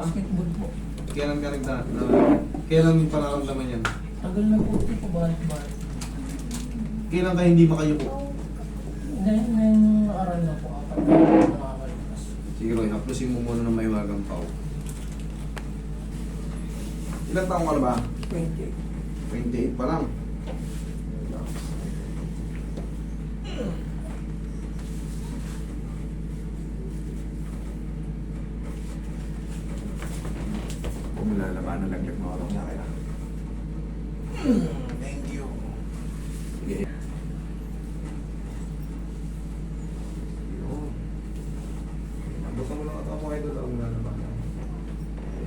Basketball po. Kailan ka kailan yung pararamdaman yan? Tagal na po ito po, balik-balik. Kailan ka hindi makayuko? Ngayon nakaraan na po, 4 na nakakalipas. Sige Roy, haplusin mo muna ng may magang pao. Ilang taong ka na ba? 28. 28 pa lang. Kung lalabanan laglag mo ako niya kaya. Thank you. Sige. Yun. Lamot mo lang ako kayo doon ang lalabanan.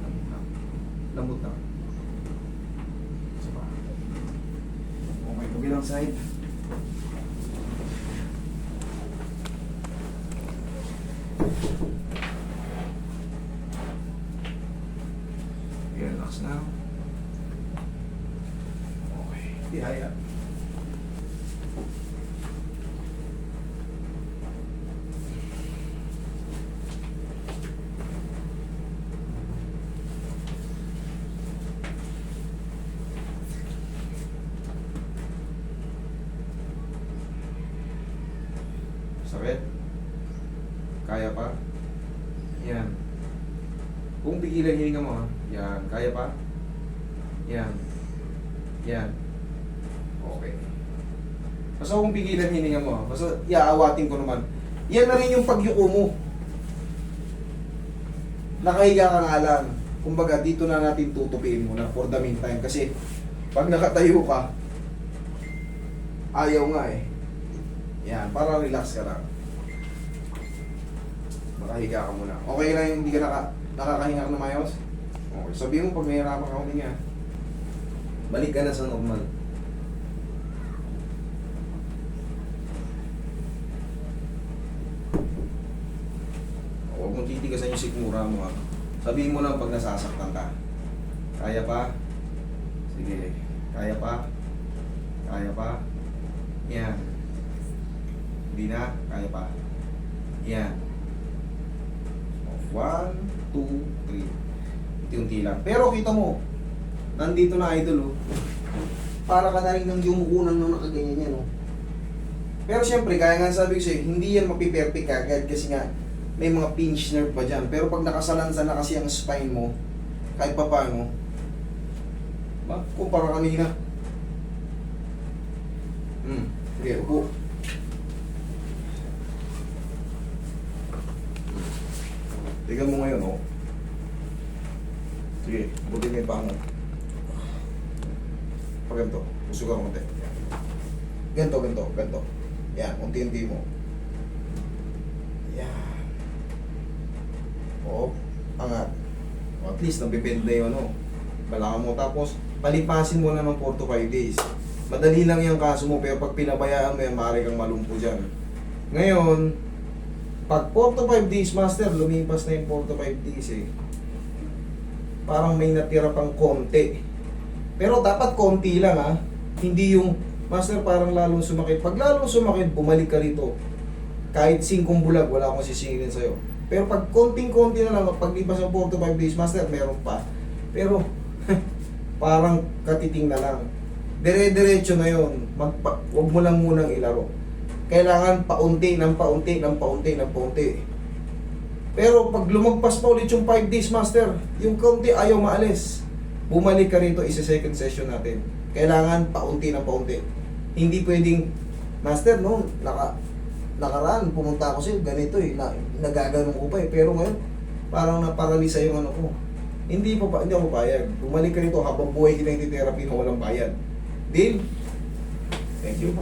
Lamot na. Lamot na. Isa pa. Okay, kabilang side. Relax na. Okay. Tihaya. Sakit? Kaya pa? Yan. Kung pigilan hininga mo ha. Yan. Kaya pa? Yan. Yan. Okay. Basta kung pigilan hininga mo ha. Basta iaawatin ko naman. Yan na rin yung pagyuko mo. Nakahiga ka nga lang. Kumbaga dito na natin tutupiin muna for the meantime. Kasi pag nakatayo ka, ayaw nga eh. Yan. Para relax ka lang. Nakahiga ka muna. Okay lang yung hindi ka nakakahinga ka na mayos? Okay. Sabihin mo pag nahihirapan ka huminga. Balik ka na sa normal. Huwag mong titigasan yung sikmura mo ha. Sabihin mo lang pag nasasaktan ka. Kaya pa? Sige. Kaya pa? Kaya pa? Yan. Hindi na? Kaya pa? Yan. 1, 2, 3. Unti-unti lang. Pero kita mo, nandito na idol oh. Para ka na rin ng yumukunan nung nakaganyan yan oh. Pero syempre, kaya nga sabi ko sa'yo, hindi yan mapiperfect agad kasi nga may mga pinch nerve pa dyan. Pero pag nakasalansa na kasi ang spine mo, kahit pa paano, kumpara kanina. Sige, upo. Tignan mo ngayon, oh. Sige, buti mo yung paa mo. Pag ganito, usugan ko konti. Ganito. Yan, unti-unti mo. Yan. O, angat. O, at least, nabibend na yun, ano. Balaka mo. Tapos, palipasin mo na ng 4 to 5 days. Madali lang yung kaso mo, pero pag pinabayaan mo yan, maaari kang malumpo dyan. Ngayon, pag 4 to 5 days, master, lumipas na yung 4 to 5 days eh. Parang may natira pang konti. Pero dapat konti lang ha. Hindi yung, master, parang lalong sumakit. Pag lalong sumakit, bumalik ka rito. Kahit 5 bulag, wala akong sisingilin sa'yo. Pero pag konting-konti na lang, pag lipas ng 4 to 5 days, master, meron pa. Pero, parang katiting na lang. Dire-diretso na yun. Huwag mo lang munang ilaro. Kailangan paunti ng paunti. Pero pag lumagpas pa ulit yung 5 days, master, yung kaunti ayaw maalis. Bumalik ka rito, isa-second session natin. Kailangan paunti ng paunti. Hindi pwedeng, master, no, nakaraan, pumunta ako sa'yo, ganito eh, nagaganon ko pa eh. Pero ngayon, parang naparalisa yung ano ko. Hindi ako payag. Bumalik ka rito habang buhay kita yung therapy na walang bayad. Deal? Thank you.